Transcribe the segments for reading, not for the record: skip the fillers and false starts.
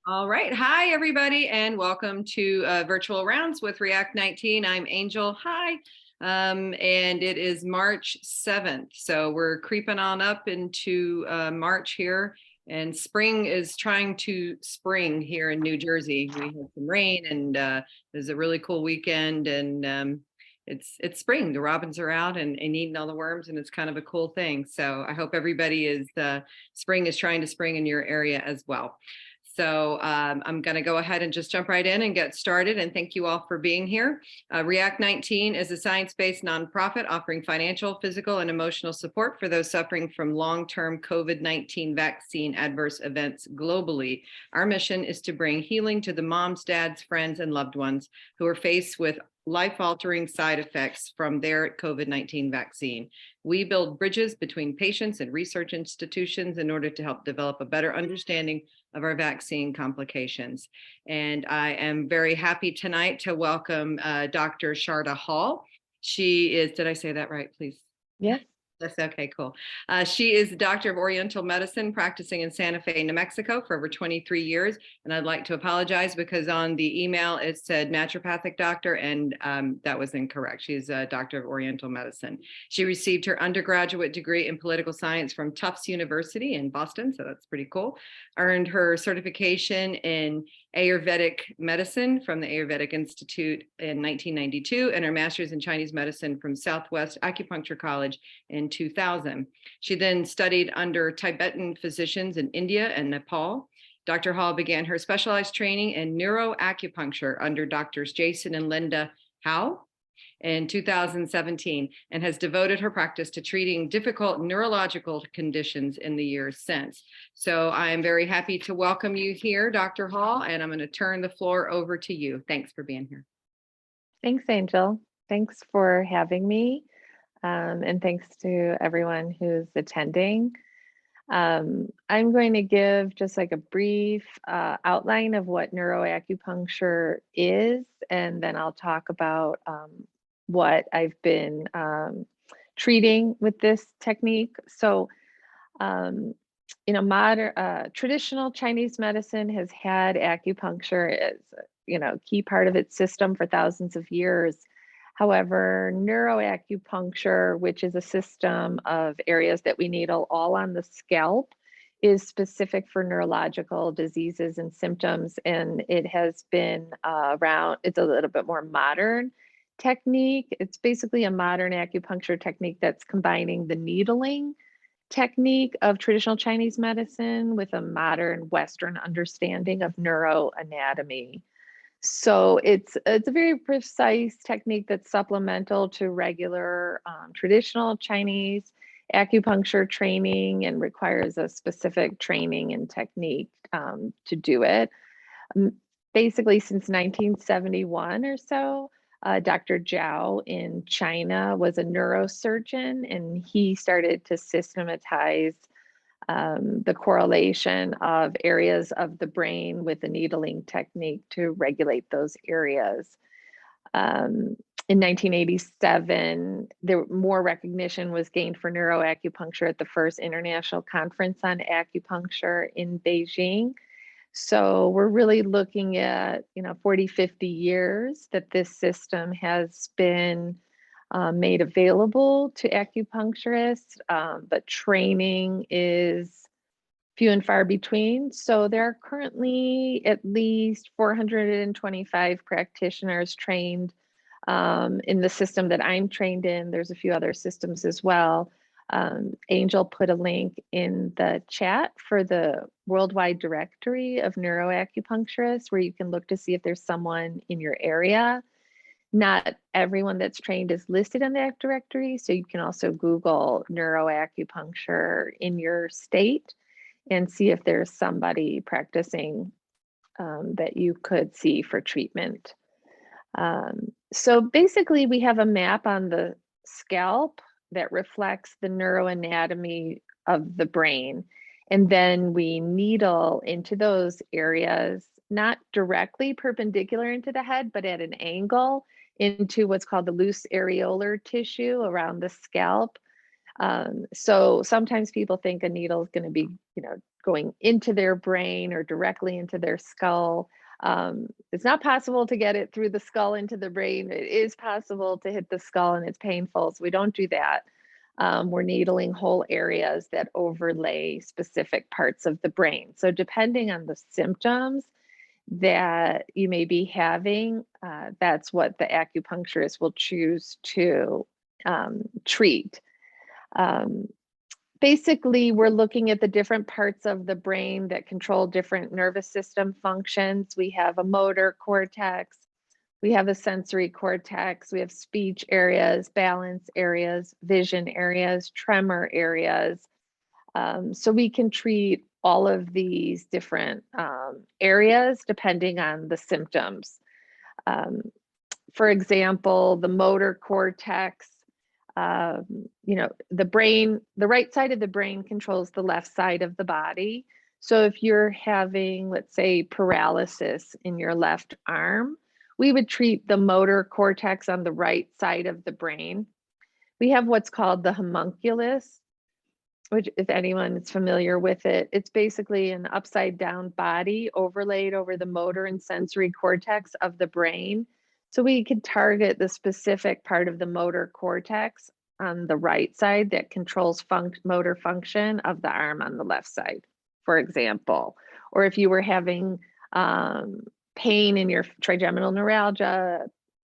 All right. Hi, everybody, and welcome to Virtual Rounds with React 19. I'm Angel. Hi. And it is March 7th. So we're creeping on up into March here, and spring is trying to spring here in New Jersey. We had some rain, and it was a really cool weekend, and it's spring. The robins are out and eating all the worms, and it's kind of a cool thing. So I hope everybody is spring is trying to spring in your area as well. So I'm going to go ahead and just jump right in and get started. And thank you all for being here. React 19 is a science-based nonprofit offering financial, physical, and emotional support for those suffering from long-term COVID-19 vaccine adverse events globally. Our mission is to bring healing to the moms, dads, friends, and loved ones who are faced with life-altering side effects from their COVID-19 vaccine. We build bridges between patients and research institutions in order to help develop a better understanding of our vaccine complications. And I am very happy tonight to welcome Dr. Sharada Hall. She is, did I say that right, please? Yes. That's okay, cool. She is the doctor of Oriental Medicine practicing in Santa Fe, New Mexico for over 23 years. And I'd like to apologize because on the email it said naturopathic doctor, and that was incorrect. She's a doctor of Oriental Medicine. She received her undergraduate degree in political science from Tufts University in Boston, so that's pretty cool. Earned her certification in Ayurvedic medicine from the Ayurvedic Institute in 1992, and her master's in Chinese medicine from Southwest Acupuncture College in 2000. She then studied under Tibetan physicians in India and Nepal. Dr. Hall began her specialized training in neuroacupuncture under doctors Jason and Linda Howe in 2017 and has devoted her practice to treating difficult neurological conditions in the years since. So I am very happy to welcome you here, Dr. Hall, and I'm going to turn the floor over to you. Thanks for being here. Thanks, Angel. Thanks for having me. And thanks to everyone who's attending. I'm going to give just like a brief outline of what neuroacupuncture is, and then I'll talk about what I've been treating with this technique. So, modern traditional Chinese medicine has had acupuncture as key part of its system for thousands of years. However, neuroacupuncture, which is a system of areas that we needle all on the scalp, is specific for neurological diseases and symptoms, and it has been around. It's a little bit more modern technique. It's basically a modern acupuncture technique that's combining the needling technique of traditional Chinese medicine with a modern Western understanding of neuroanatomy. So it's a very precise technique that's supplemental to regular traditional Chinese acupuncture training and requires a specific training and technique to do it. Basically, since 1971 or so, Dr. Zhao in China was a neurosurgeon, and he started to systematize the correlation of areas of the brain with the needling technique to regulate those areas. In 1987, more recognition was gained for neuroacupuncture at the first International Conference on Acupuncture in Beijing. So we're really looking at 40, 50 years that this system has been made available to acupuncturists, but training is few and far between. So there are currently at least 425 practitioners trained in the system that I'm trained in. There's a few other systems as well. Angel put a link in the chat for the worldwide directory of neuroacupuncturists where you can look to see if there's someone in your area. Not everyone that's trained is listed in that directory, so you can also Google neuroacupuncture in your state and see if there's somebody practicing that you could see for treatment. So basically, we have a map on the scalp that reflects the neuroanatomy of the brain. And then we needle into those areas, not directly perpendicular into the head, but at an angle into what's called the loose areolar tissue around the scalp. So sometimes people think a needle is going to be, going into their brain or directly into their skull. It's not possible to get it through the skull into the brain. It is possible to hit the skull and it's painful, so we don't do that. We're needling whole areas that overlay specific parts of the brain. So depending on the symptoms that you may be having, that's what the acupuncturist will choose to treat. Basically, we're looking at the different parts of the brain that control different nervous system functions. We have a motor cortex, we have a sensory cortex, we have speech areas, balance areas, vision areas, tremor areas. So we can treat all of these different areas depending on the symptoms. For example, the motor cortex, the brain, the right side of the brain controls the left side of the body. So if you're having, let's say, paralysis in your left arm, we would treat the motor cortex on the right side of the brain. We have what's called the homunculus, which, if anyone is familiar with it, it's basically an upside down body overlaid over the motor and sensory cortex of the brain. So we can target the specific part of the motor cortex on the right side that controls motor function of the arm on the left side, for example. Or if you were having pain in your trigeminal neuralgia,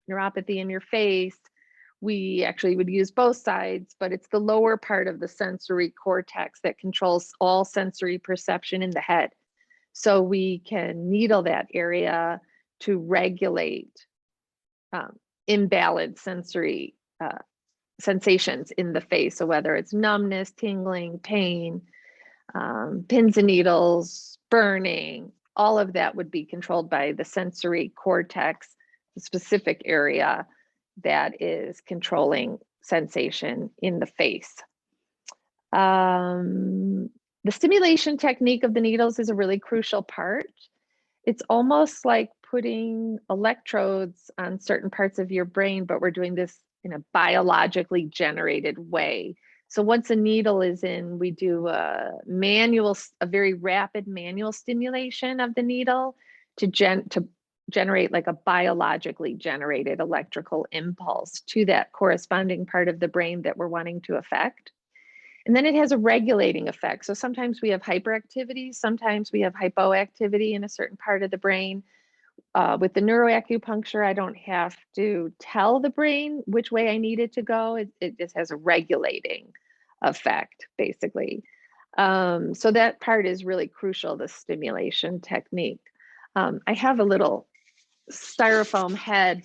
neuropathy in your face, we actually would use both sides, but it's the lower part of the sensory cortex that controls all sensory perception in the head. So we can needle that area to regulate imbalanced sensory sensations in the face. So whether it's numbness, tingling, pain, pins and needles, burning, all of that would be controlled by the sensory cortex, the specific area that is controlling sensation in the face. The stimulation technique of the needles is a really crucial part. It's almost like putting electrodes on certain parts of your brain, but we're doing this in a biologically generated way. So once a needle is in, we do a very rapid manual stimulation of the needle to generate like a biologically generated electrical impulse to that corresponding part of the brain that we're wanting to affect. And then it has a regulating effect. So sometimes we have hyperactivity, sometimes we have hypoactivity in a certain part of the brain. With the neuroacupuncture, I don't have to tell the brain which way I need it to go. It just has a regulating effect, basically. So that part is really crucial, the stimulation technique. I have a little styrofoam head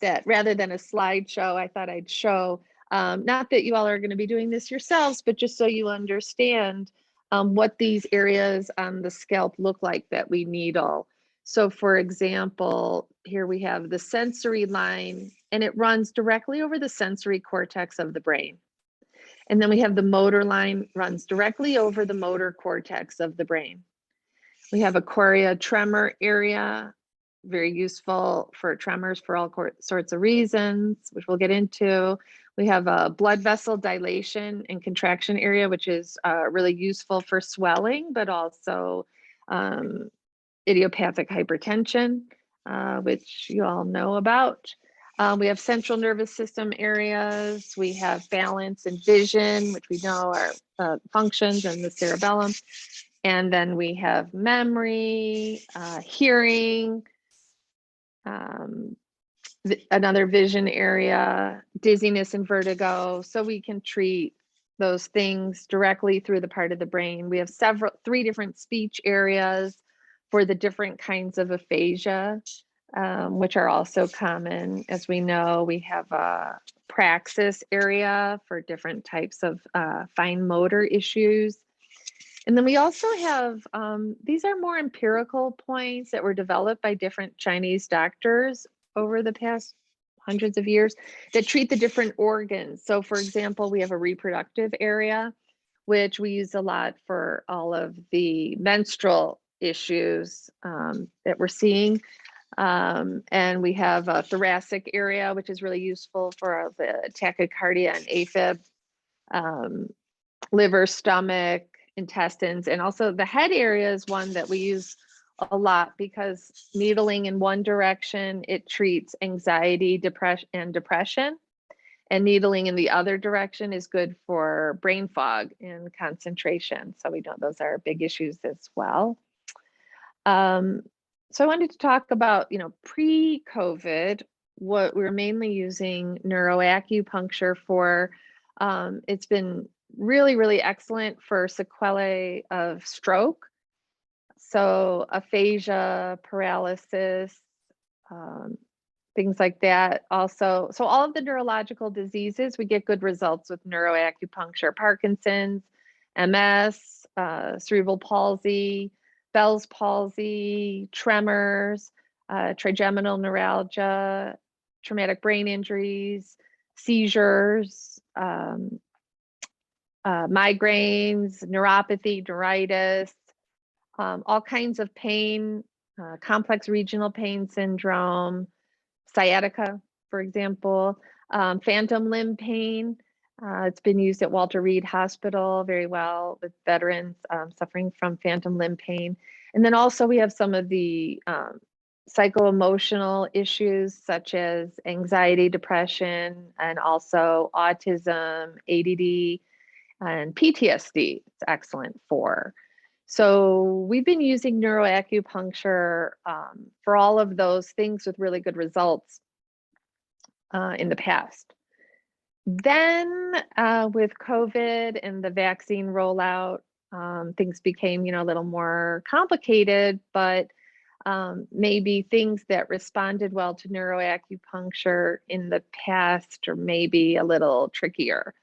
that, rather than a slideshow, I thought I'd show. Not that you all are going to be doing this yourselves, but just so you understand what these areas on the scalp look like that we needle. So for example, here we have the sensory line, and it runs directly over the sensory cortex of the brain. And then we have the motor line, runs directly over the motor cortex of the brain. We have a chorea tremor area, very useful for tremors for all sorts of reasons, which we'll get into. We have a blood vessel dilation and contraction area, which is really useful for swelling, but also idiopathic hypertension, which you all know about. We have central nervous system areas. We have balance and vision, which we know are functions in the cerebellum. And then we have memory, hearing, another vision area, dizziness and vertigo. So we can treat those things directly through the part of the brain. We have three different speech areas for the different kinds of aphasia, which are also common. As we know, we have a praxis area for different types of fine motor issues. And then we also have, these are more empirical points that were developed by different Chinese doctors over the past hundreds of years that treat the different organs. So for example, we have a reproductive area, which we use a lot for all of the menstrual issues that we're seeing. And we have a thoracic area, which is really useful for the tachycardia and AFib, liver, stomach, intestines. And also the head area is one that we use a lot because needling in one direction, it treats anxiety, depression. And needling in the other direction is good for brain fog and concentration. So we know those are big issues as well. So I wanted to talk about, pre-COVID, what we're mainly using neuroacupuncture for. It's been really, really excellent for sequelae of stroke. So aphasia, paralysis, um, things like that. Also, so all of the neurological diseases, we get good results with neuroacupuncture. Parkinson's, MS, cerebral palsy, Bell's palsy, tremors, trigeminal neuralgia, traumatic brain injuries, seizures, migraines, neuropathy, neuritis, all kinds of pain, complex regional pain syndrome, sciatica, for example, phantom limb pain. It's been used at Walter Reed Hospital very well with veterans suffering from phantom limb pain. And then also we have some of the psycho-emotional issues such as anxiety, depression, and also autism, ADD, and PTSD. It's excellent for. So we've been using neuroacupuncture for all of those things with really good results in the past. Then with COVID and the vaccine rollout, things became, a little more complicated, but maybe things that responded well to neuroacupuncture in the past are maybe a little trickier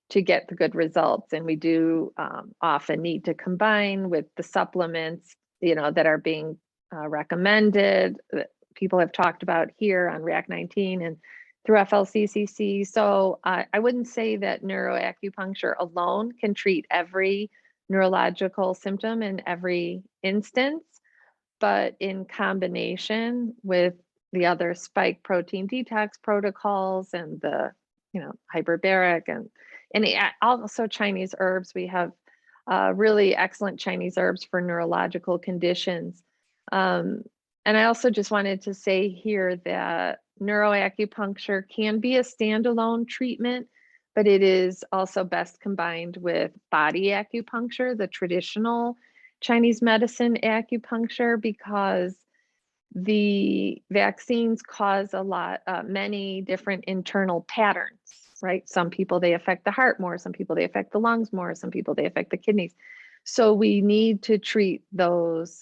to get the good results. And we do often need to combine with the supplements, that are being recommended, that people have talked about here on React 19 and through FLCCC. So I wouldn't say that neuroacupuncture alone can treat every neurological symptom in every instance, but in combination with the other spike protein detox protocols and the, hyperbaric and also Chinese herbs. We have really excellent Chinese herbs for neurological conditions. And I also just wanted to say here that neuroacupuncture can be a standalone treatment, but it is also best combined with body acupuncture, the traditional Chinese medicine acupuncture, because the vaccines cause many different internal patterns, right? Some people, they affect the heart more, some people, they affect the lungs more, some people, they affect the kidneys. So we need to treat those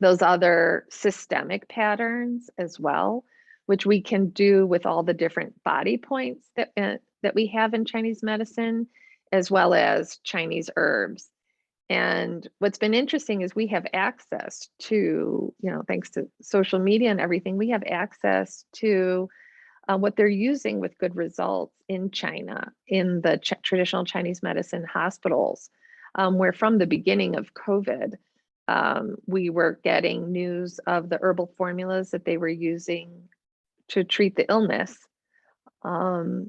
other systemic patterns as well, which we can do with all the different body points that we have in Chinese medicine, as well as Chinese herbs. And what's been interesting is we have access to, thanks to social media and everything, we have access to what they're using with good results in China, in the traditional Chinese medicine hospitals, where from the beginning of COVID, we were getting news of the herbal formulas that they were using to treat the illness.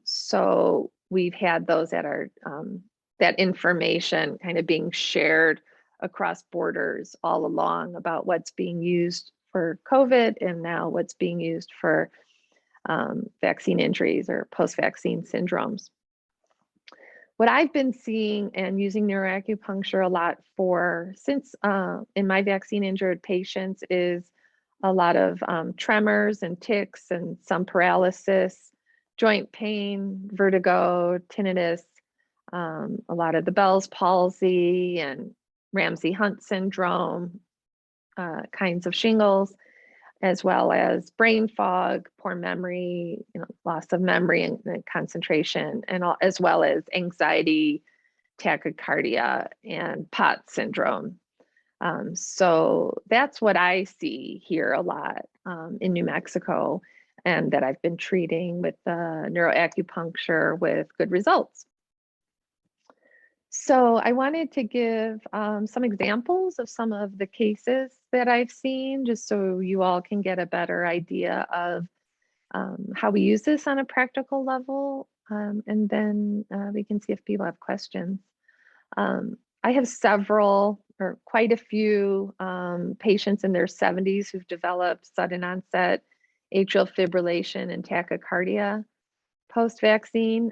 So we've had those at our, that information kind of being shared across borders all along about what's being used for COVID and now what's being used for vaccine injuries or post-vaccine syndromes. What I've been seeing and using neuroacupuncture a lot for since in my vaccine injured patients is a lot of tremors and tics and some paralysis, joint pain, vertigo, tinnitus, a lot of the Bell's palsy and Ramsay-Hunt syndrome, kinds of shingles, as well as brain fog, poor memory, loss of memory and concentration, and as well as anxiety, tachycardia, and POTS syndrome. So that's what I see here a lot in New Mexico, and that I've been treating with neuroacupuncture with good results. So I wanted to give some examples of some of the cases that I've seen, just so you all can get a better idea of how we use this on a practical level. And then we can see if people have questions. I have several or quite a few patients in their 70s who've developed sudden onset atrial fibrillation and tachycardia post-vaccine.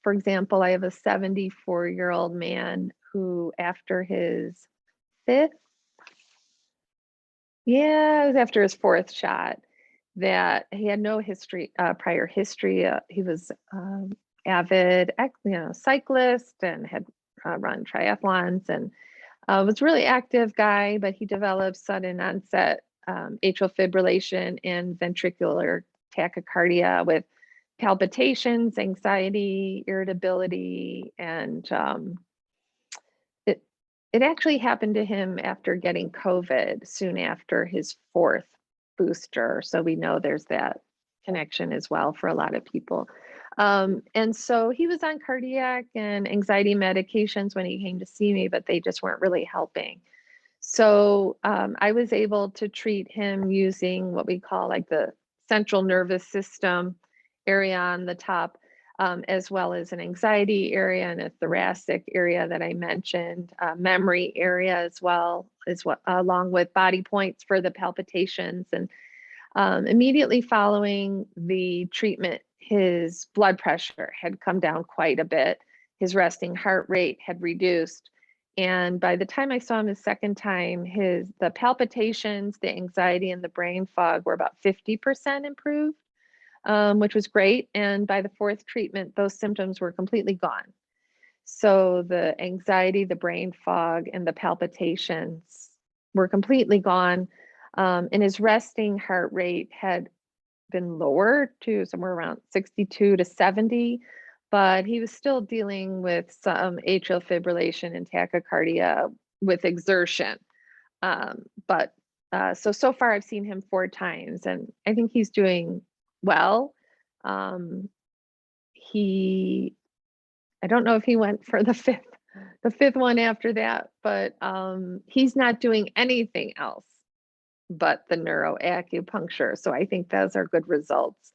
For example, I have a 74-year-old man who, after his fifth, yeah, it was after his fourth shot, that he had no history, prior history. He was avid, cyclist and had run triathlons and was a really active guy, but he developed sudden onset atrial fibrillation and ventricular tachycardia with palpitations, anxiety, irritability, and it it actually happened to him after getting COVID soon after his fourth booster. So we know there's that connection as well for a lot of people. And so he was on cardiac and anxiety medications when he came to see me, but they just weren't really helping. So I was able to treat him using what we call like the central nervous system area on the top, as well as an anxiety area and a thoracic area that I mentioned, memory area as well, as what along with body points for the palpitations. And immediately following the treatment, his blood pressure had come down quite a bit. His resting heart rate had reduced. And by the time I saw him the second time, the palpitations, the anxiety, and the brain fog were about 50% improved, which was great. And by the fourth treatment, those symptoms were completely gone. So the anxiety, the brain fog, and the palpitations were completely gone. And his resting heart rate had been lowered to somewhere around 62 to 70, but he was still dealing with some atrial fibrillation and tachycardia with exertion. But so far I've seen him 4 times and I think he's doing well. Um, he, I don't know if he went for the fifth one after that, but he's not doing anything else but the neuroacupuncture. So I think those are good results,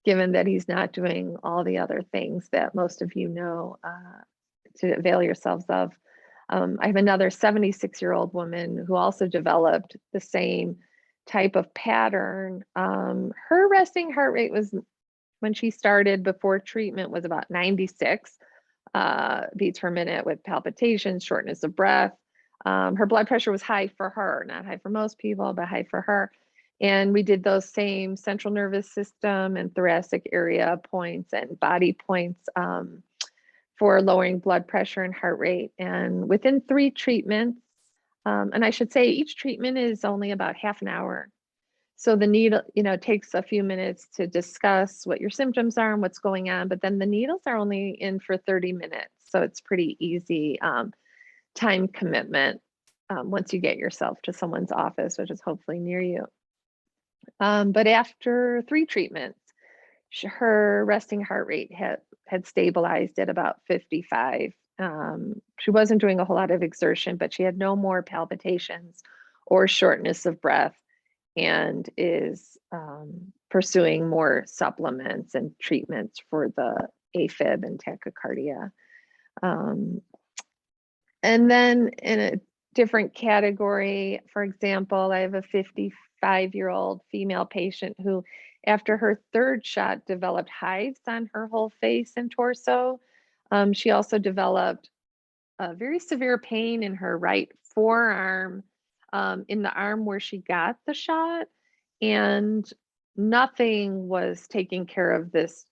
given that he's not doing all the other things that most of you know to avail yourselves of. I have another 76-year-old woman who also developed the same type of pattern. Her resting heart rate was, when she started before treatment, was about 96 beats per minute with palpitations, shortness of breath. Her blood pressure was high for her, not high for most people, but high for her. And we did those same central nervous system and thoracic area points and body points for lowering blood pressure and heart rate. And within 3 treatments, and I should say each treatment is only about half an hour. So the needle, takes a few minutes to discuss what your symptoms are and what's going on, but then the needles are only in for 30 minutes. So it's pretty easy time commitment once you get yourself to someone's office, which is hopefully near you. But after 3 treatments, her resting heart rate had stabilized at about 55. She wasn't doing a whole lot of exertion, but she had no more palpitations or shortness of breath, and is pursuing more supplements and treatments for the AFib and tachycardia. And then in a different category, for example, I have a 55-year-old female patient who, after her 3rd shot, developed hives on her whole face and torso. She also developed a very severe pain in her right forearm, in the arm where she got the shot, and nothing was taking care of this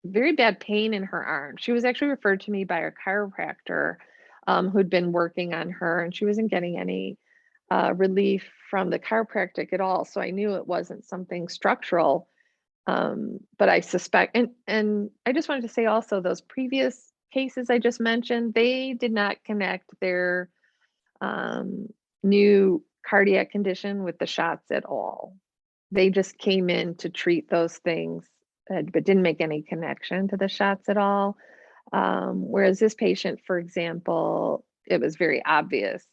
very bad pain in her arm. She was actually referred to me by her chiropractor, who'd been working on her, and she wasn't getting any relief from the chiropractic at all. So I knew it wasn't something structural, but I suspect, and I just wanted to say also, those previous cases I just mentioned, they did not connect their new cardiac condition with the shots at all. They just came in to treat those things, but didn't make any connection to the shots at all. Whereas this patient, for example, it was very obvious,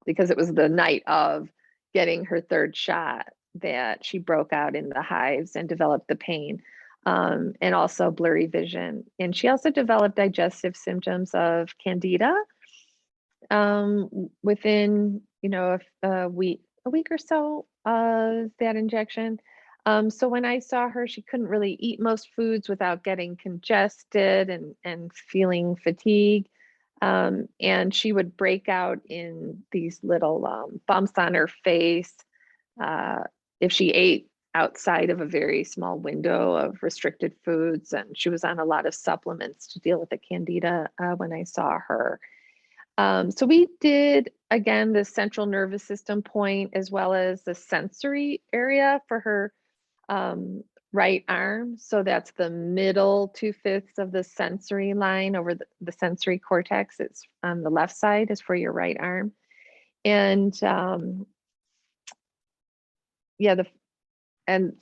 because it was the night of getting her 3rd shot that she broke out in the hives and developed the pain. and also blurry vision. And she also developed digestive symptoms of candida within, a week or so of that injection. So when I saw her, she couldn't really eat most foods without getting congested and feeling fatigue. And she would break out in these little bumps on her face uh, if she ate outside of a very small window of restricted foods. And she was on a lot of supplements to deal with the candida when I saw her. So we did, again, the central nervous system point as well as the sensory area for her right arm. So that's the middle 2/5 of the sensory line over the sensory cortex. It's on the left side is for your right arm. And yeah, and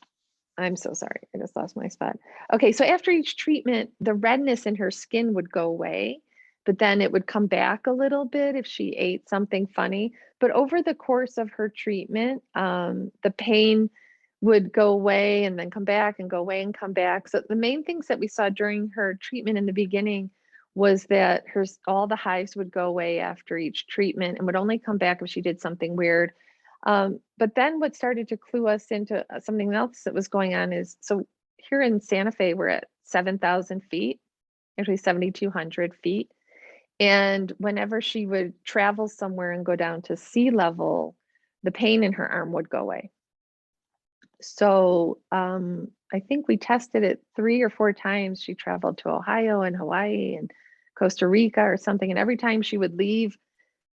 I'm so sorry. I just lost my spot. Okay, so after each treatment, the redness in her skin would go away, but then it would come back a little bit if she ate something funny. But over the course of her treatment, the pain would go away and then come back and go away and come back. So the main things that we saw during her treatment in the beginning was that all the hives would go away after each treatment and would only come back if she did something weird. But then what started to clue us into something else that was going on is, so here in Santa Fe, we're at 7,000 feet, actually 7,200 feet. And whenever she would travel somewhere and go down to sea level, the pain in her arm would go away. So I think we tested it 3 or 4 times. She traveled to Ohio and Hawaii and Costa Rica or something. And every time she would leave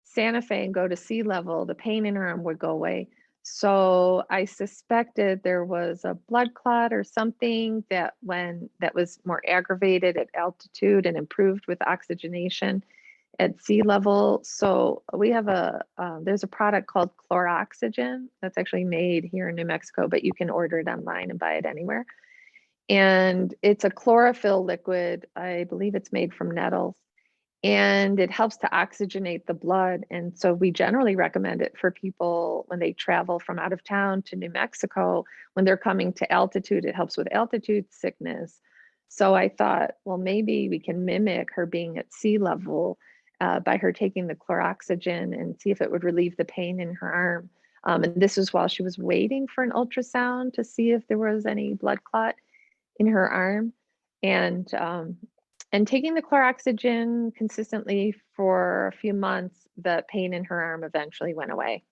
Santa Fe and go to sea level, the pain in her arm would go away. So I suspected there was a blood clot or something that was more aggravated at altitude and improved with oxygenation at sea level. So we have there's a product called chloroxygen that's actually made here in New Mexico, but you can order it online and buy it anywhere. And it's a chlorophyll liquid. I believe it's made from nettles and it helps to oxygenate the blood. And so we generally recommend it for people when they travel from out of town to New Mexico. When they're coming to altitude, it helps with altitude sickness. So I thought, well, maybe we can mimic her being at sea level by her taking the chloroxygen and see if it would relieve the pain in her arm. And this was while she was waiting for an ultrasound to see if there was any blood clot in her arm. And taking the chloroxygen consistently for a few months, the pain in her arm eventually went away.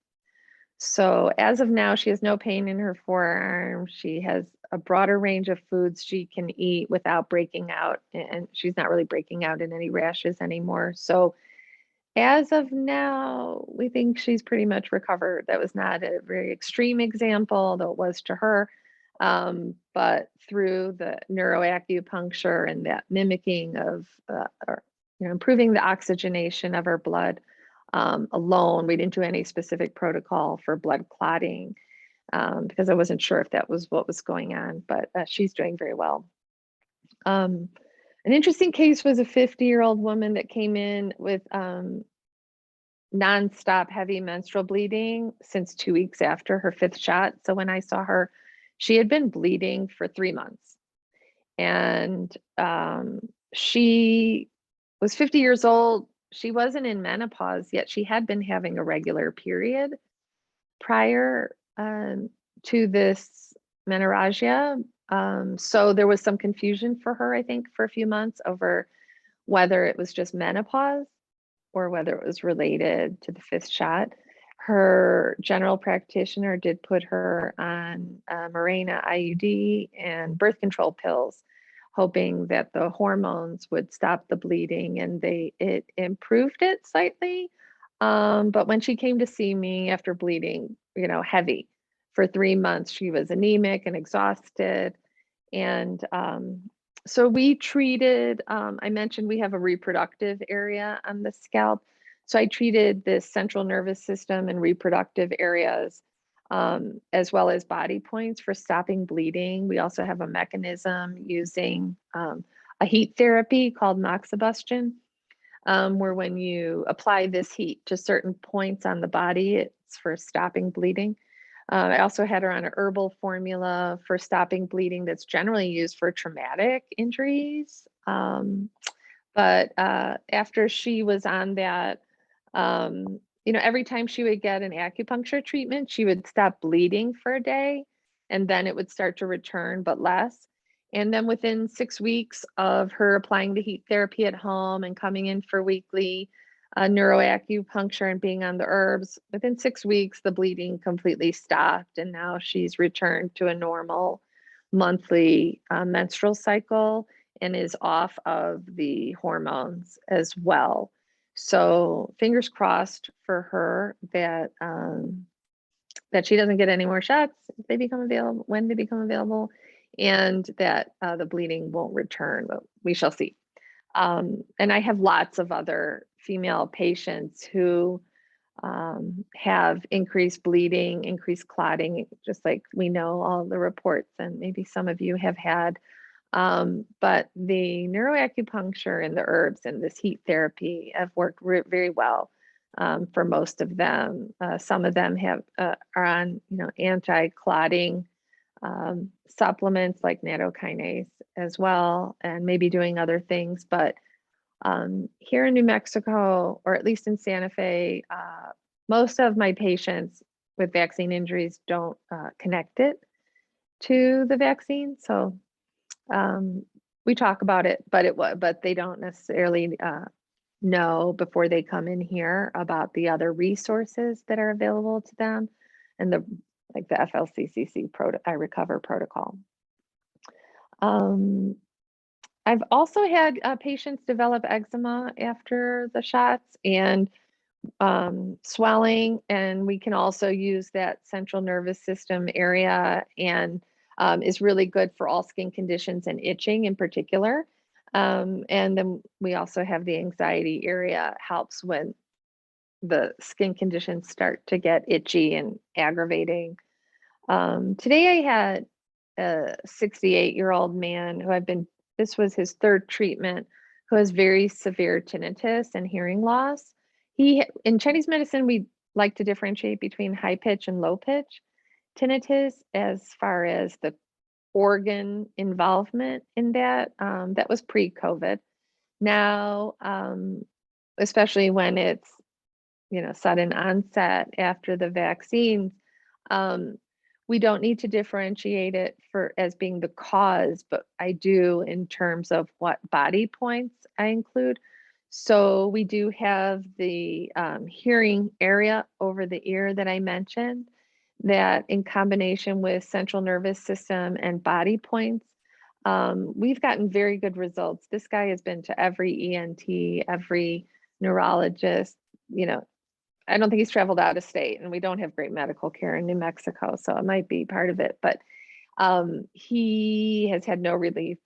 So as of now, she has no pain in her forearm. She has a broader range of foods she can eat without breaking out, and she's not really breaking out in any rashes anymore. So as of now, we think she's pretty much recovered. That was not a very extreme example, though it was to her. But through the neuroacupuncture and that mimicking of, improving the oxygenation of her blood alone, we didn't do any specific protocol for blood clotting because I wasn't sure if that was what was going on, but she's doing very well. An interesting case was a 50-year-old woman that came in with nonstop heavy menstrual bleeding since 2 weeks after her 5th shot. So when I saw her, she had been bleeding for 3 months. And she was 50 years old. She wasn't in menopause yet. She had been having a regular period prior to this menorrhagia. So there was some confusion for her, I think, for a few months over whether it was just menopause or whether it was related to the 5th shot. Her general practitioner did put her on Mirena IUD and birth control pills, hoping that the hormones would stop the bleeding, and it improved it slightly. But when she came to see me after bleeding, heavy for 3 months, she was anemic and exhausted. And so we treated, I mentioned we have a reproductive area on the scalp. So I treated the central nervous system and reproductive areas, as well as body points for stopping bleeding. We also have a mechanism using a heat therapy called moxibustion, where when you apply this heat to certain points on the body, it's for stopping bleeding. I also had her on a herbal formula for stopping bleeding that's generally used for traumatic injuries. But after she was on that, every time she would get an acupuncture treatment, she would stop bleeding for a day and then it would start to return, but less. And then within 6 weeks of her applying the heat therapy at home and coming in for weekly neuroacupuncture and being on the herbs, within 6 weeks, the bleeding completely stopped. And now she's returned to a normal monthly menstrual cycle and is off of the hormones as well. So fingers crossed for her that she doesn't get any more shots if they become available, when they become available, and that the bleeding won't return. But we shall see. And I have lots of other female patients who have increased bleeding, increased clotting, just like we know all the reports, and maybe some of you have had. But the neuroacupuncture and the herbs and this heat therapy have worked very well for most of them. Some of them are on, anti-clotting supplements like nattokinase as well, and maybe doing other things. But here in New Mexico, or at least in Santa Fe, most of my patients with vaccine injuries don't connect it to the vaccine. So we talk about it, but they don't necessarily know before they come in here about the other resources that are available to them, and the FLCCC I Recover protocol. I've also had patients develop eczema after the shots and swelling, and we can also use that central nervous system area, and is really good for all skin conditions and itching in particular. And then we also have the anxiety area, helps when the skin conditions start to get itchy and aggravating. Today I had a 68-year-old man this was his third treatment, who has very severe tinnitus and hearing loss. In Chinese medicine, we like to differentiate between high pitch and low pitch tinnitus as far as the organ involvement in that. That was pre-COVID. Now, especially when it's, sudden onset after the vaccines, we don't need to differentiate it as being the cause, but I do in terms of what body points I include. So we do have the hearing area over the ear that I mentioned, that in combination with central nervous system and body points, we've gotten very good results. This guy has been to every ENT, every neurologist, I don't think he's traveled out of state, and we don't have great medical care in New Mexico, so it might be part of it. But he has had no relief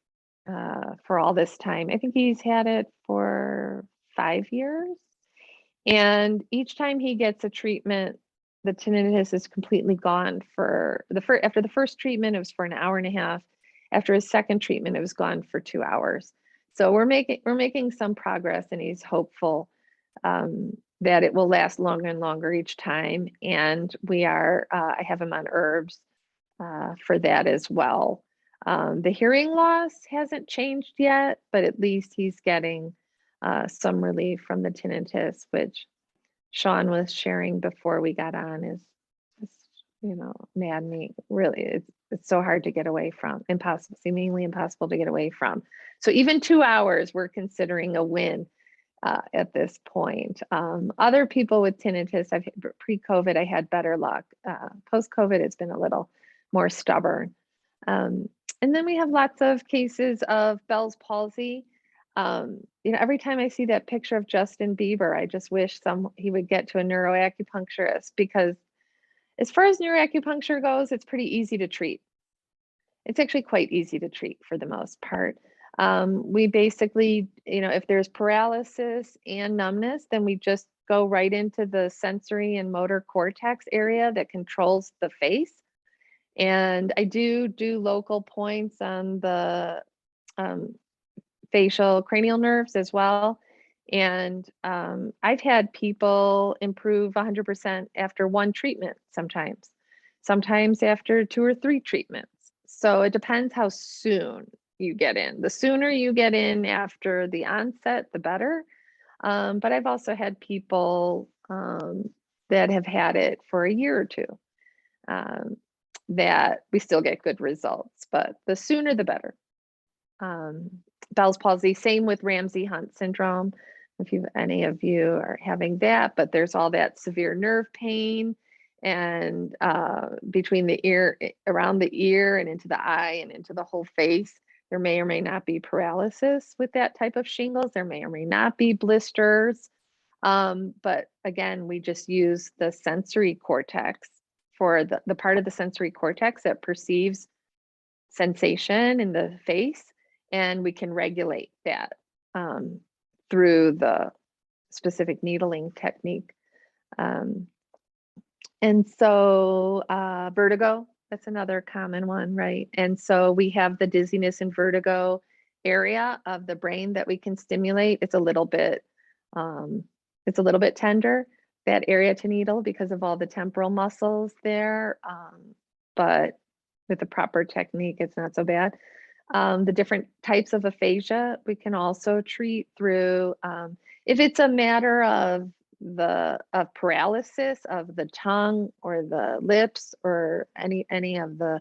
for all this time. I think he's had it for 5 years. And each time he gets a treatment, the tinnitus is completely gone. After the first treatment, it was for an hour and a half. After his second treatment, it was gone for 2 hours. So we're making some progress, and he's hopeful that it will last longer and longer each time. And I have him on herbs for that as well. The hearing loss hasn't changed yet, but at least he's getting some relief from the tinnitus, which Sean was sharing before we got on is maddening. Really, it's so hard to get away from, seemingly impossible to get away from. So even 2 hours, we're considering a win at this point. Other people with tinnitus, pre-COVID, I had better luck. Post-COVID, it's been a little more stubborn. And then we have lots of cases of Bell's palsy. Every time I see that picture of Justin Bieber, I just wish he would get to a neuroacupuncturist, because as far as neuroacupuncture goes, it's pretty easy to treat. It's actually quite easy to treat for the most part. We basically, if there's paralysis and numbness, then we just go right into the sensory and motor cortex area that controls the face. And I do local points on the facial cranial nerves as well. And I've had people improve 100% after one treatment sometimes. sometimes after 2 or 3 treatments. So it depends how soon you get in. The sooner you get in after the onset, the better. But I've also had people that have had it for a year or two, um, that we still get good results, but the sooner the better. Um, Bell's palsy, same with Ramsay-Hunt syndrome. If any of you are having that, but there's all that severe nerve pain and between the ear, around the ear and into the eye and into the whole face. There may or may not be paralysis with that type of shingles. There may or may not be blisters. But again, we just use the sensory cortex for the part of the sensory cortex that perceives sensation in the face, and we can regulate that through the specific needling technique. And so vertigo, that's another common one, right? And so we have the dizziness and vertigo area of the brain that we can stimulate. It's a little bit tender, that area to needle, because of all the temporal muscles there. But with the proper technique, it's not so bad. The different types of aphasia we can also treat through, if it's a matter of paralysis of the tongue or the lips or any of the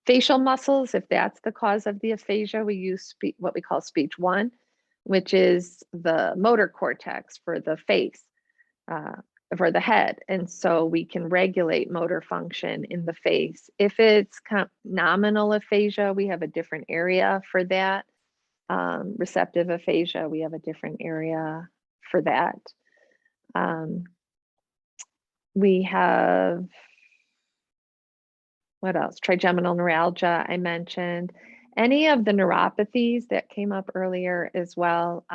facial muscles, if that's the cause of the aphasia, we use what we call speech 1, which is the motor cortex for the face, for the head. And so we can regulate motor function in the face. If it's nominal aphasia, we have a different area for that. Receptive aphasia, we have a different area for that. We have, what else? Trigeminal neuralgia, I mentioned. Any of the neuropathies that came up earlier as well.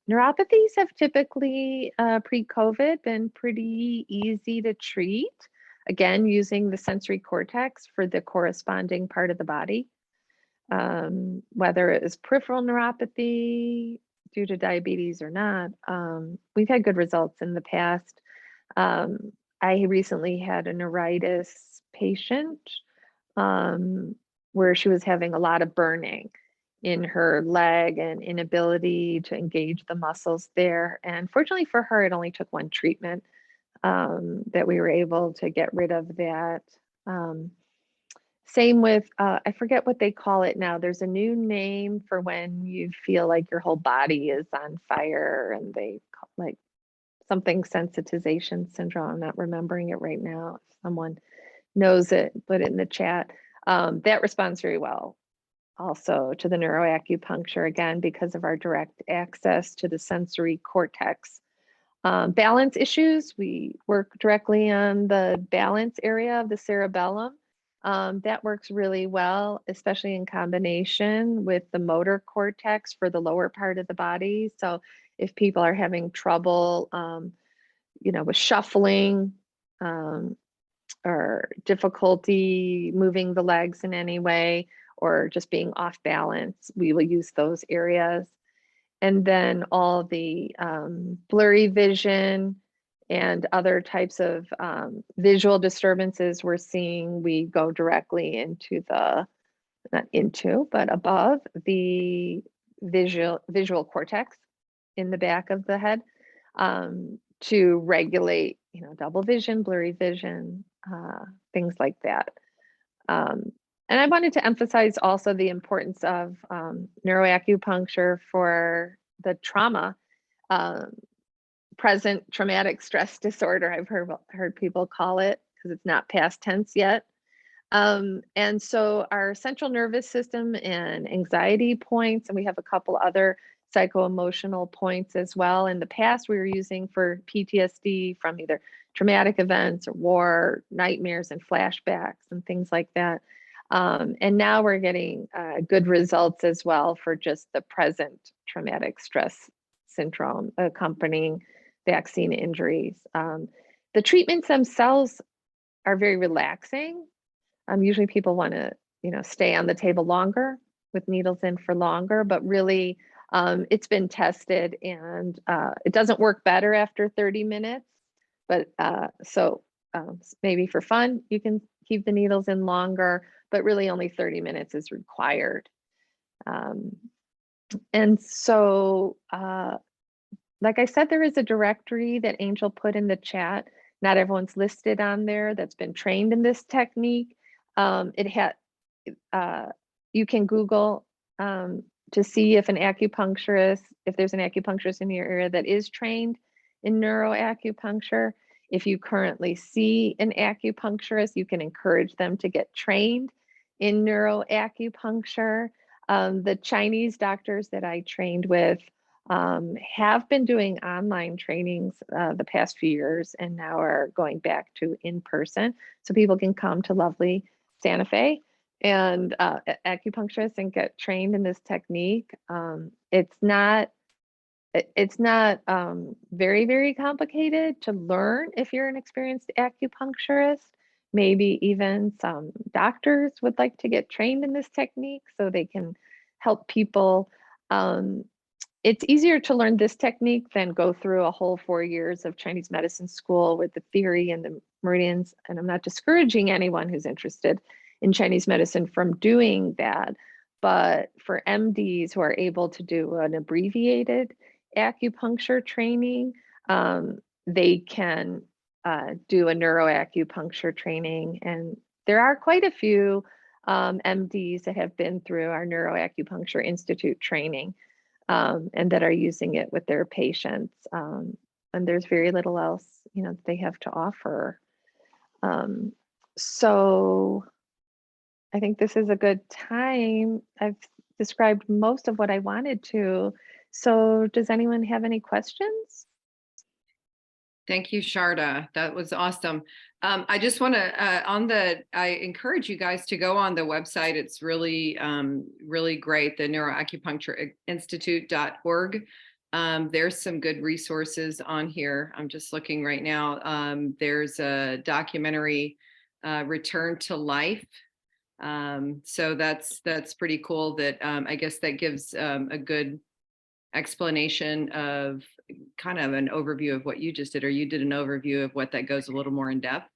Neuropathies have typically, pre-COVID, been pretty easy to treat. Again, using the sensory cortex for the corresponding part of the body. Whether it is peripheral neuropathy due to diabetes or not, we've had good results in the past. I recently had a neuritis patient where she was having a lot of burning in her leg and inability to engage the muscles there. And fortunately for her, it only took 1 treatment that we were able to get rid of that. Same with, I forget what they call it now. There's a new name for when you feel like your whole body is on fire, and they call like something sensitization syndrome. I'm not remembering it right now. If someone knows it, put it in the chat. That responds very well also to the neuroacupuncture, again, because of our direct access to the sensory cortex. Balance issues, we work directly on the balance area of the cerebellum. That works really well, especially in combination with the motor cortex for the lower part of the body. So if people are having trouble, with shuffling, or difficulty moving the legs in any way, or just being off balance, we will use those areas. And then all the blurry vision and other types of visual disturbances we're seeing, we go directly into not into, but above the visual cortex in the back of the head, to regulate, double vision, blurry vision, things like that. And I wanted to emphasize also the importance of neuroacupuncture for the trauma, present traumatic stress disorder, I've heard people call it, because it's not past tense yet. And so our central nervous system and anxiety points, and we have a couple other psycho-emotional points as well. In the past, we were using for PTSD from either traumatic events or war, nightmares and flashbacks and things like that. And now we're getting good results as well for just the present traumatic stress syndrome accompanying vaccine injuries. The treatments themselves are very relaxing. Usually people want to, stay on the table longer with needles in for longer, but really it's been tested, and it doesn't work better after 30 minutes. But so maybe for fun, you can keep the needles in longer, but really only 30 minutes is required. And so, like I said, there is a directory that Angel put in the chat. Not everyone's listed on there that's been trained in this technique. It had, you can Google to see if if there's an acupuncturist in your area that is trained in neuroacupuncture. If you currently see an acupuncturist, you can encourage them to get trained in neuroacupuncture. The Chinese doctors that I trained with have been doing online trainings the past few years and now are going back to in person. So people can come to lovely Santa Fe and acupuncturists and get trained in this technique. It's not very, very complicated to learn if you're an experienced acupuncturist. Maybe even some doctors would like to get trained in this technique so they can help people. It's easier to learn this technique than go through a whole 4 years of Chinese medicine school with the theory and the meridians. And I'm not discouraging anyone who's interested in Chinese medicine from doing that. But for MDs who are able to do an abbreviated acupuncture training, they can do a neuroacupuncture training. And there are quite a few MDs that have been through our Neuroacupuncture Institute training and that are using it with their patients. And there's very little else, they have to offer. So I think this is a good time. I've described most of what I wanted to. So does anyone have any questions? Thank you, Sharda. That was awesome. I just want to, I encourage you guys to go on the website. It's really, really great, the neuroacupunctureinstitute.org. There's some good resources on here. I'm just looking right now. There's a documentary, Return to Life. So that's pretty cool that I guess that gives a good explanation of kind of an overview of what you just did, or you did an overview of what that goes a little more in depth.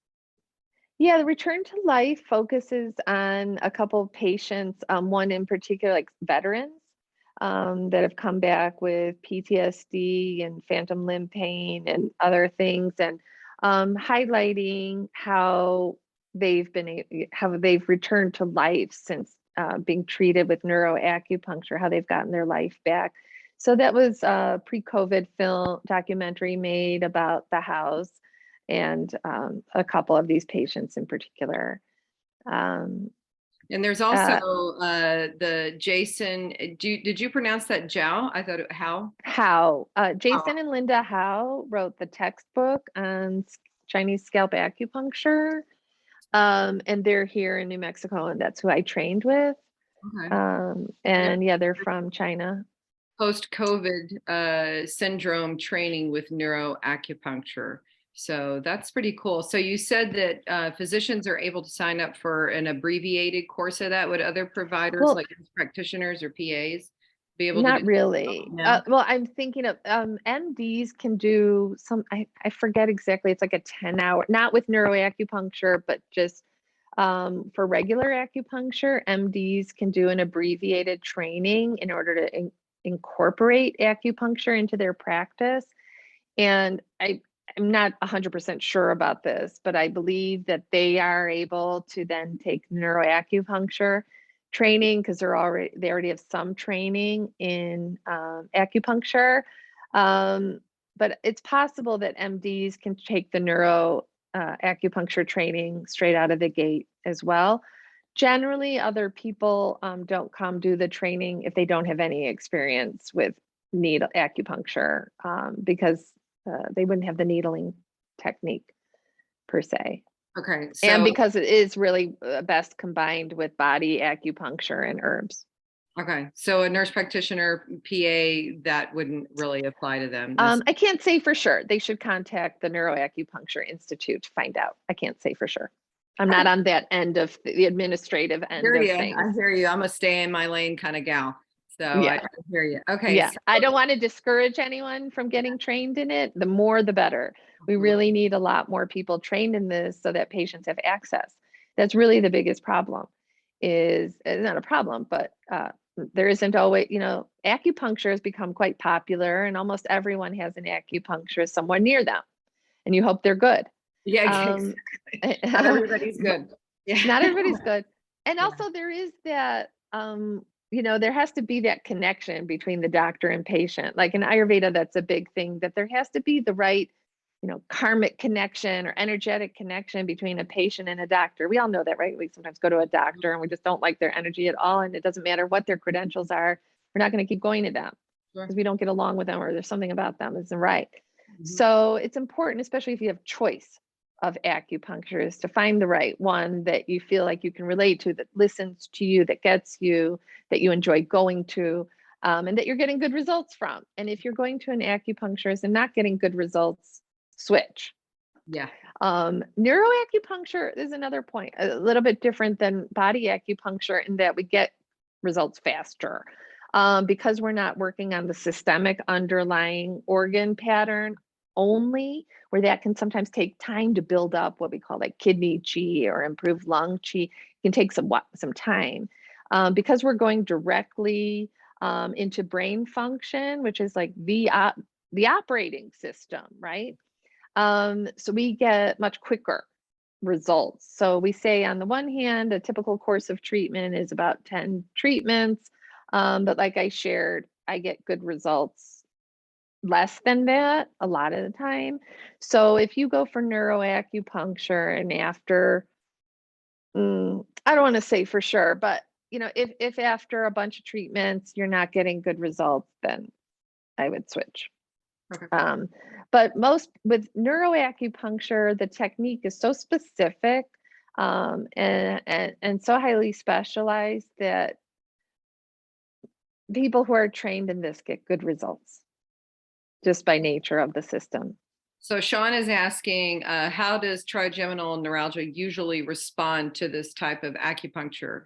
Yeah, the Return to Life focuses on a couple of patients, one in particular, like veterans that have come back with PTSD and phantom limb pain and other things, and highlighting how they've returned to life since being treated with neuroacupuncture, how they've gotten their life back. So that was a pre-COVID film documentary made about the house and a couple of these patients in particular. And there's also the Jason, did you pronounce that Zhao? I thought How. Jason and Linda Howe wrote the textbook on Chinese scalp acupuncture. And they're here in New Mexico, and that's who I trained with. Okay. And yeah, they're from China. Post-COVID syndrome training with neuroacupuncture. So that's pretty cool. So you said that physicians are able to sign up for an abbreviated course of that. Would other providers like practitioners or PAs be able to? Not really. Well, I'm thinking of MDs can do some, I forget exactly, it's like a 10-hour, not with neuroacupuncture, but just for regular acupuncture, MDs can do an abbreviated training in order to incorporate acupuncture into their practice. And I'm not 100% sure about this, but I believe that they are able to then take neuroacupuncture training because they already have some training in acupuncture. But it's possible that MDs can take the neuroacupuncture training straight out of the gate as well. Generally, other people don't come do the training if they don't have any experience with needle acupuncture because they wouldn't have the needling technique per se. Okay. And because it is really best combined with body acupuncture and herbs. Okay. So a nurse practitioner, PA, that wouldn't really apply to them. I can't say for sure. They should contact the Neuroacupuncture Institute to find out. I can't say for sure. I'm not on that end of the administrative end of things. I hear you. I'm a stay in my lane kind of gal. So I Yeah. hear you. Okay. Yeah. So, I don't want to discourage anyone from getting trained in it. The more, the better. We really need a lot more people trained in this so that patients have access. That's really the biggest problem. Is it's not a problem, but there isn't always, acupuncture has become quite popular, and almost everyone has an acupuncturist somewhere near them, and you hope they're good. yeah, Um, exactly. Not everybody's but good. Yeah. not everybody's good. And Yeah. also there is that there has to be that connection between the doctor and patient. Like in Ayurveda, that's a big thing, that there has to be the right, karmic connection or energetic connection between a patient and a doctor. We all know that, right? We sometimes go to a doctor and we just don't like their energy at all. And it doesn't matter what their credentials are. We're not going to keep going to them Sure. because we don't get along with them, or there's something about them isn't right. Mhm. So it's important, especially if you have choice of acupuncturists, to find the right one that you feel like you can relate to, that listens to you, that gets you, that you enjoy going to, and that you're getting good results from. And if you're going to an acupuncturist and not getting good results, switch. Yeah. Neuroacupuncture is another point, a little bit different than body acupuncture in that we get results faster. Because we're not working on the systemic underlying organ pattern only, where that can sometimes take time to build up what we call like kidney chi or improve lung chi. It can take some time. Because we're going directly into brain function, which is like the operating system, right? So we get much quicker results. So we say, on the one hand, a typical course of treatment is about 10 treatments. But like I shared, I get good results less than that a lot of the time. So if you go for neuroacupuncture and after, I don't want to say for sure, but if after a bunch of treatments you're not getting good results, then I would switch. Okay. But most with neuroacupuncture, the technique is so specific, and so highly specialized that people who are trained in this get good results just by nature of the system. So Sean is asking, how does trigeminal neuralgia usually respond to this type of acupuncture?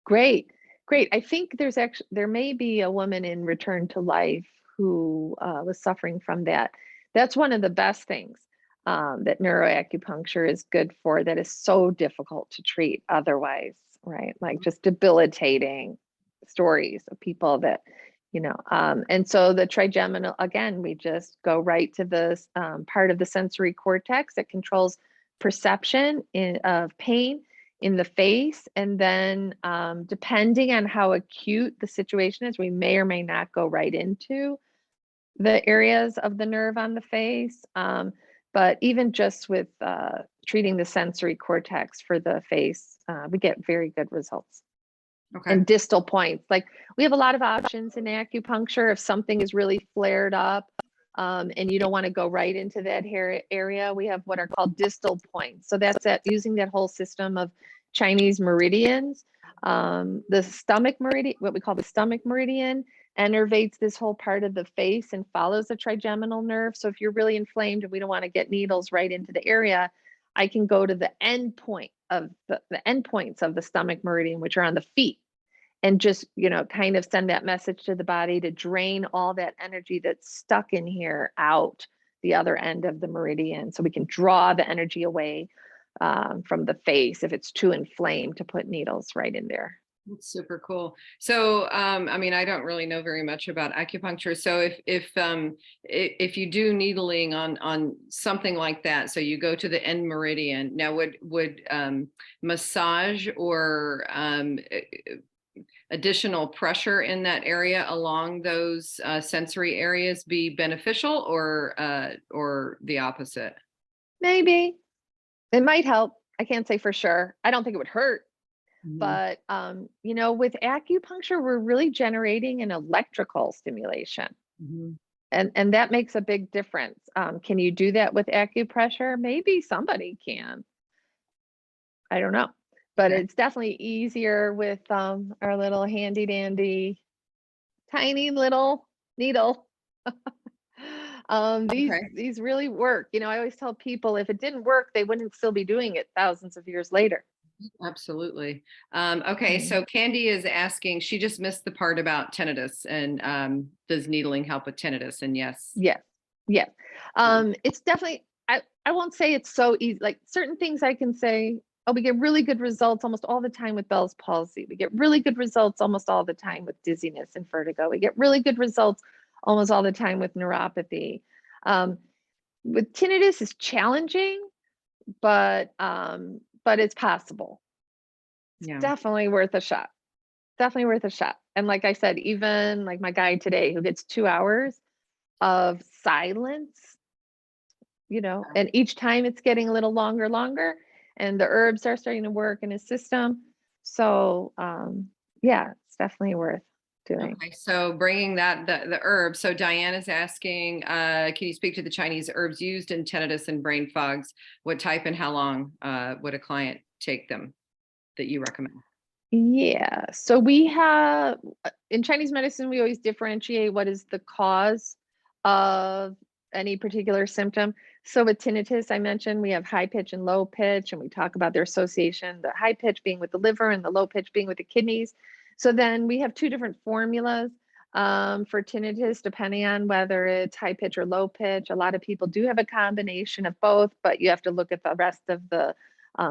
Great, great. I think there may be a woman in Return to Life who was suffering from that. That's one of the best things that neuroacupuncture is good for. That is so difficult to treat otherwise, right? Like just debilitating stories of people that, and so the trigeminal, again, we just go right to the part of the sensory cortex that controls perception of pain in the face. And then depending on how acute the situation is, we may or may not go right into the areas of the nerve on the face. But even just with treating the sensory cortex for the face, we get very good results. Okay. And distal points, like we have a lot of options in acupuncture. If something is really flared up, and you don't want to go right into that hair area, we have what are called distal points. So that's using that whole system of Chinese meridians. The stomach meridian, what we call the stomach meridian, innervates this whole part of the face and follows the trigeminal nerve. So if you're really inflamed and we don't want to get needles right into the area, I can go to the end point of the end points of the stomach meridian, which are on the feet, and just kind of send that message to the body to drain all that energy that's stuck in here out the other end of the meridian, so we can draw the energy away from the face if it's too inflamed, to put needles right in there. That's super cool. So, I mean, I don't really know very much about acupuncture. So, if you do needling on something like that, so you go to the end meridian. Now, would massage or additional pressure in that area along those sensory areas be beneficial, or the opposite? Maybe it might help. I can't say for sure. I don't think it would hurt. Mhm. But with acupuncture, we're really generating an electrical stimulation. Mhm. And that makes a big difference. Can you do that with acupressure? Maybe somebody can. I don't know. But Okay. it's definitely easier with our little handy dandy, tiny little needle. These Okay. these really work. I always tell people, if it didn't work, they wouldn't still be doing it thousands of years later. Absolutely. Okay, Mm. so Candy is asking, she just missed the part about tinnitus and does needling help with tinnitus? And yes. Yes. Yes. It's definitely, I won't say it's so easy. Like certain things I can say, oh, we get really good results almost all the time with Bell's palsy. We get really good results almost all the time with dizziness and vertigo. We get really good results almost all the time with neuropathy. Um, with tinnitus is challenging, but it's possible. It's Yeah. definitely worth a shot. Definitely worth a shot. And like I said, even like my guy today who gets 2 hours of silence, and each time it's getting a little longer, and the herbs are starting to work in his system. So, yeah, it's definitely worth doing. Okay, so bringing that the herbs. So Diane is asking, can you speak to the Chinese herbs used in tinnitus and brain fogs? What type and how long would a client take them that you recommend? Yeah. So we have in Chinese medicine, we always differentiate what is the cause of any particular symptom. So with tinnitus, I mentioned we have high pitch and low pitch, and we talk about their association, the high pitch being with the liver and the low pitch being with the kidneys. So then we have two different formulas for tinnitus, depending on whether it's high pitch or low pitch. A lot of people do have a combination of both, but you have to look at the rest of the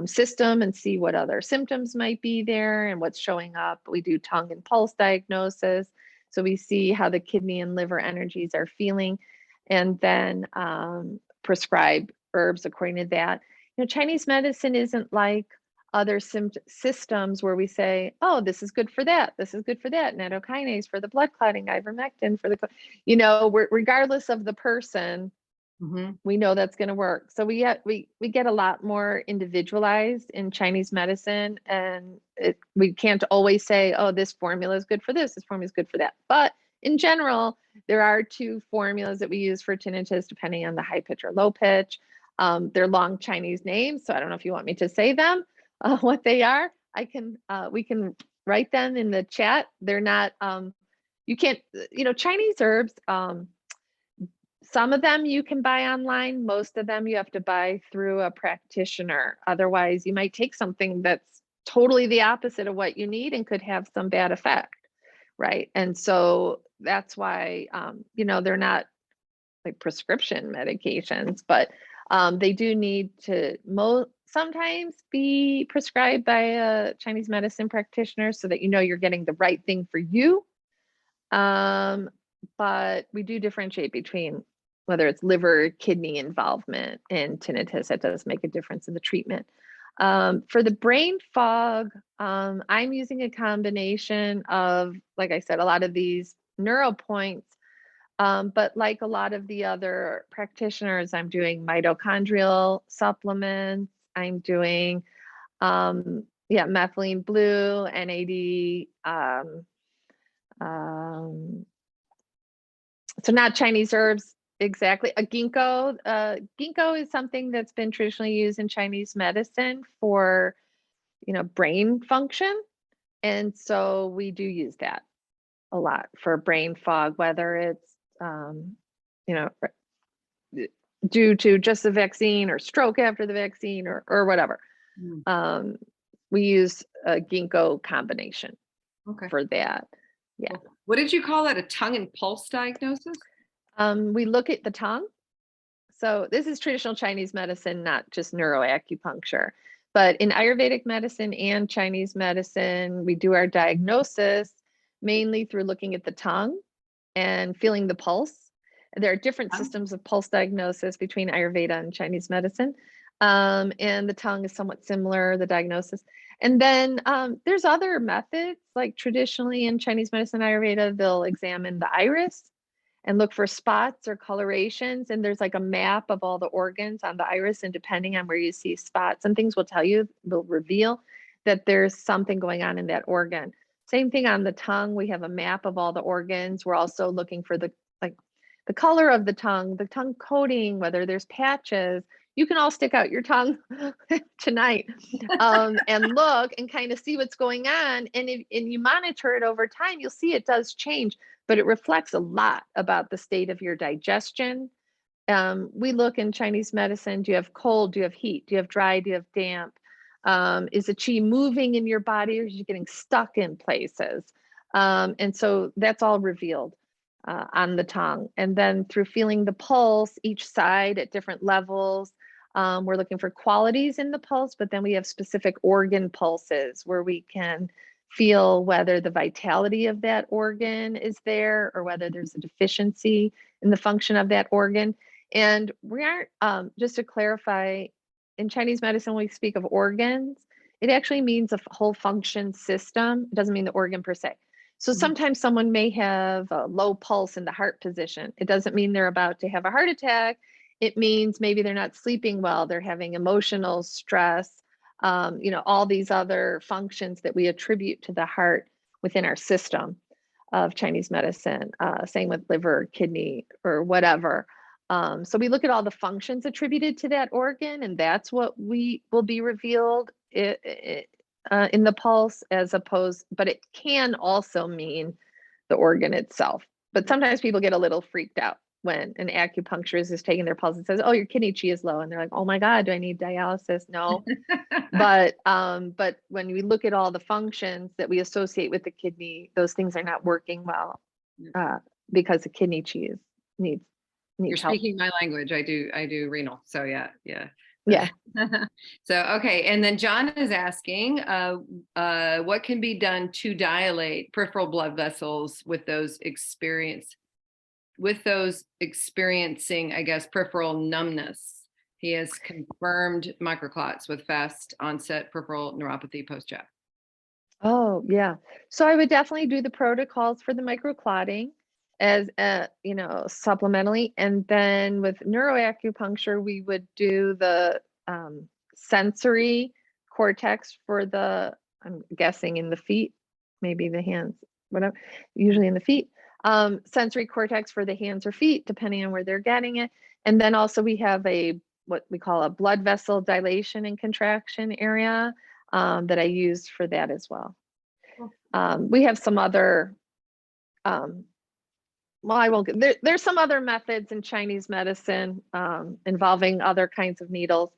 system and see what other symptoms might be there and what's showing up. We do tongue and pulse diagnosis. So we see how the kidney and liver energies are feeling and then prescribe herbs according to that. Chinese medicine isn't like other systems where we say, oh, this is good for that. This is good for that. Nattokinase for the blood clotting, ivermectin for the, regardless of the person, Hmm. we know that's going to work. So we get a lot more individualized in Chinese medicine, and we can't always say, oh, this formula is good for this formula is good for that. But in general, there are two formulas that we use for tinnitus, depending on the high pitch or low pitch. They're long Chinese names, so I don't know if you want me to say them, what they are. We can write them in the chat. They're not. You can't. Chinese herbs. Some of them you can buy online. Most of them you have to buy through a practitioner. Otherwise, you might take something that's totally the opposite of what you need and could have some bad effect, right? And so that's why, they're not like prescription medications, but they do need to sometimes be prescribed by a Chinese medicine practitioner so that you're getting the right thing for you. But we do differentiate between whether it's liver, kidney involvement in tinnitus. That does make a difference in the treatment. For the brain fog, I'm using a combination of, like I said, a lot of these neuro points, but like a lot of the other practitioners, I'm doing mitochondrial supplements. I'm doing, methylene blue, NAD, um, so not Chinese herbs exactly. A ginkgo. Ginkgo is something that's been traditionally used in Chinese medicine for, brain function, and so we do use that a lot for brain fog, whether it's, you know, due to just the vaccine or stroke after the vaccine or whatever. Mm. Um, we use a ginkgo combination Okay. for that. Yeah. Cool. What did you call that? A tongue and pulse diagnosis? We look at the tongue. So this is traditional Chinese medicine, not just neuroacupuncture. But in Ayurvedic medicine and Chinese medicine, we do our diagnosis mainly through looking at the tongue and feeling the pulse. There are different Oh. systems of pulse diagnosis between Ayurveda and Chinese medicine. And the tongue is somewhat similar, the diagnosis. And then there's other methods, like traditionally in Chinese medicine, Ayurveda, they'll examine the iris and look for spots or colorations. And there's like a map of all the organs on the iris. And depending on where you see spots and things will reveal that there's something going on in that organ. Same thing on the tongue. We have a map of all the organs. We're also looking for the color of the tongue coating, whether there's patches. You can all stick out your tongue tonight and look and kind of see what's going on. And you monitor it over time, you'll see it does change, but it reflects a lot about the state of your digestion. We look in Chinese medicine, do you have cold? Do you have heat? Do you have dry? Do you have damp? Is the chi moving in your body, or is you getting stuck in places? And so that's all revealed on the tongue. And then through feeling the pulse, each side at different levels, we're looking for qualities in the pulse, but then we have specific organ pulses where we can feel whether the vitality of that organ is there or whether there's a deficiency in the function of that organ. And we aren't, just to clarify, in Chinese medicine, when we speak of organs, it actually means a whole function system. It doesn't mean the organ per se. So Mhm. sometimes someone may have a low pulse in the heart position. It doesn't mean they're about to have a heart attack. It means maybe they're not sleeping well, they're having emotional stress, all these other functions that we attribute to the heart within our system of Chinese medicine. Same with liver, kidney, or whatever. So we look at all the functions attributed to that organ, and that's what we will be revealed in the pulse, as opposed, but it can also mean the organ itself. But sometimes people get a little freaked out when an acupuncturist is taking their pulse and says, "Oh, your kidney chi is low," and they're like, "Oh my God, do I need dialysis?" No, but when we look at all the functions that we associate with the kidney, those things are not working well Yeah. uh, because the kidney chi needs You're needs help. speaking my language. I do renal. So yeah, yeah. Yeah. So okay, and then John is asking, what can be done to dilate peripheral blood vessels with those experiencing, I guess, peripheral numbness. He has confirmed microclots with fast onset peripheral neuropathy post-jab. Oh, yeah. So I would definitely do the protocols for the microclotting as supplementally. And then with neuroacupuncture, we would do the sensory cortex for the, I'm guessing in the feet, maybe the hands, whatever, usually in the feet. Sensory cortex for the hands or feet, depending on where they're getting it. And then also we have what we call a blood vessel dilation and contraction area that I use for that as well. Cool. We have some other, um, well, there's some other methods in Chinese medicine involving other kinds of needles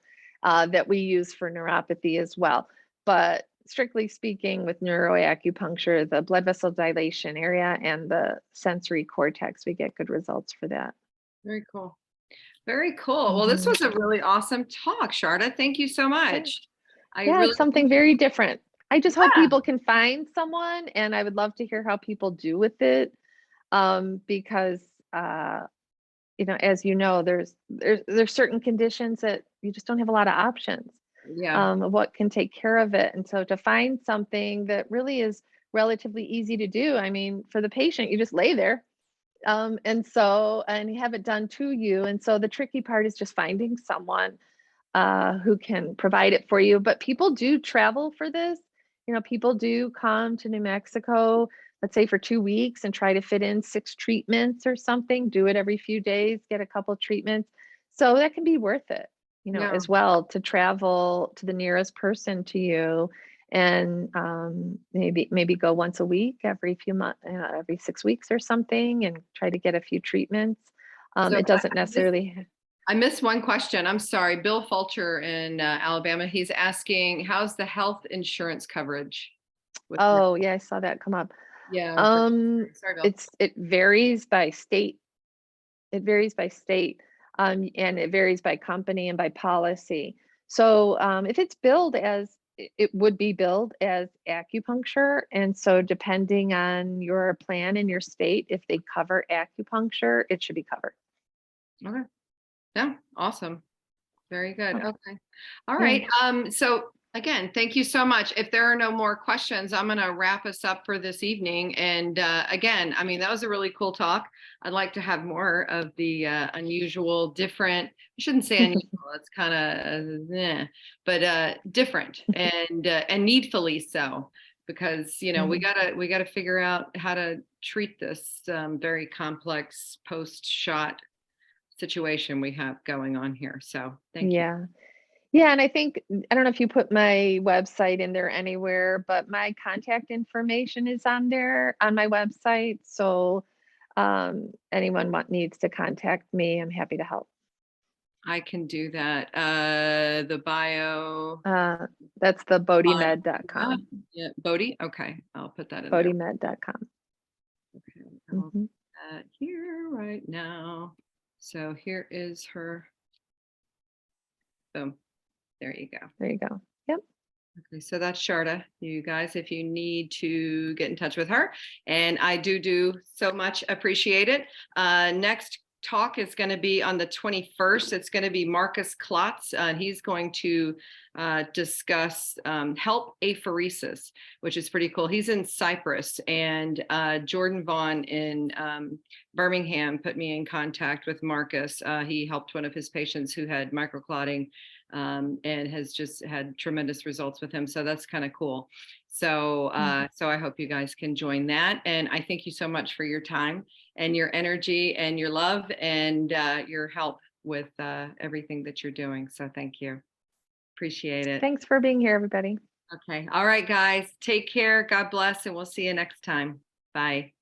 that we use for neuropathy as well. But strictly speaking, with neuroacupuncture, the blood vessel dilation area and the sensory cortex, we get good results for that. Very cool. Very cool. Well, this Mhm. was a really awesome talk, Sharda. Thank you so Yeah. much. I Yeah, really it's something very different. I just hope yeah. people can find someone, and I would love to hear how people do with it because uh, as you know, there's certain conditions that you just don't have a lot of options Yeah. of what can take care of it. And so to find something that really is relatively easy to do, I mean, for the patient, you just lay there. And you have it done to you. And so the tricky part is just finding someone who can provide it for you. But people do travel for this. People do come to New Mexico, let's say for 2 weeks, and try to fit in 6 treatments or something, do it every few days, get a couple treatments. So that can be worth it, Yeah. as well, to travel to the nearest person to you and maybe go once a week every few months, every 6 weeks or something, and try to get a few treatments. So It doesn't necessarily. I missed one question. I'm sorry. Bill Fulcher in Alabama. He's asking, how's the health insurance coverage with Oh, yeah, I saw that come up. yeah, for Um, sorry, Bill. it varies by state. It varies by state, and it varies by company and by policy. So, if it's billed as it would be billed as acupuncture, and so depending on your plan in your state, if they cover acupuncture, it should be covered. Okay. Yeah, awesome. Very good. Okay. Okay. All Yeah. right. So again, thank you so much. If there are no more questions, I'm going to wrap us up for this evening. And again, I mean, that was a really cool talk. I'd like to have more of the unusual, different, I shouldn't say unusual, it's kind of, but different and needfully so, because, Mhm. we gotta figure out how to treat this very complex post-shot situation we have going on here. So thank you. Yeah. Yeah, and I think I don't know if you put my website in there anywhere, but my contact information is on there on my website. So anyone needs to contact me, I'm happy to help. I can do that. The bio. That's the uh, yeah, bodhimed.com. yeah, Bodhi. Okay, I'll put that in there. Bodhimed.com. Okay, I'll put Hmm. that here right now. So here is her. Boom. There you go. There you go. Yep. Okay, so that's Sharda, you guys, if you need to get in touch with her. And I do so much appreciate it. Next talk is going to be on the 21st. It's going to be Marcus Klotz. He's going to discuss help apheresis, which is pretty cool. He's in Cyprus, and Jordan Vaughn in Birmingham put me in contact with Marcus. He helped one of his patients who had microclotting, and has just had tremendous results with him. So that's kind of cool. So, so I hope you guys can join that. And I thank you so much for your time and your energy and your love and your help with everything that you're doing. So thank you. Appreciate it. Thanks for being here, everybody. Okay. All right, guys. Take care. God bless. And we'll see you next time. Bye.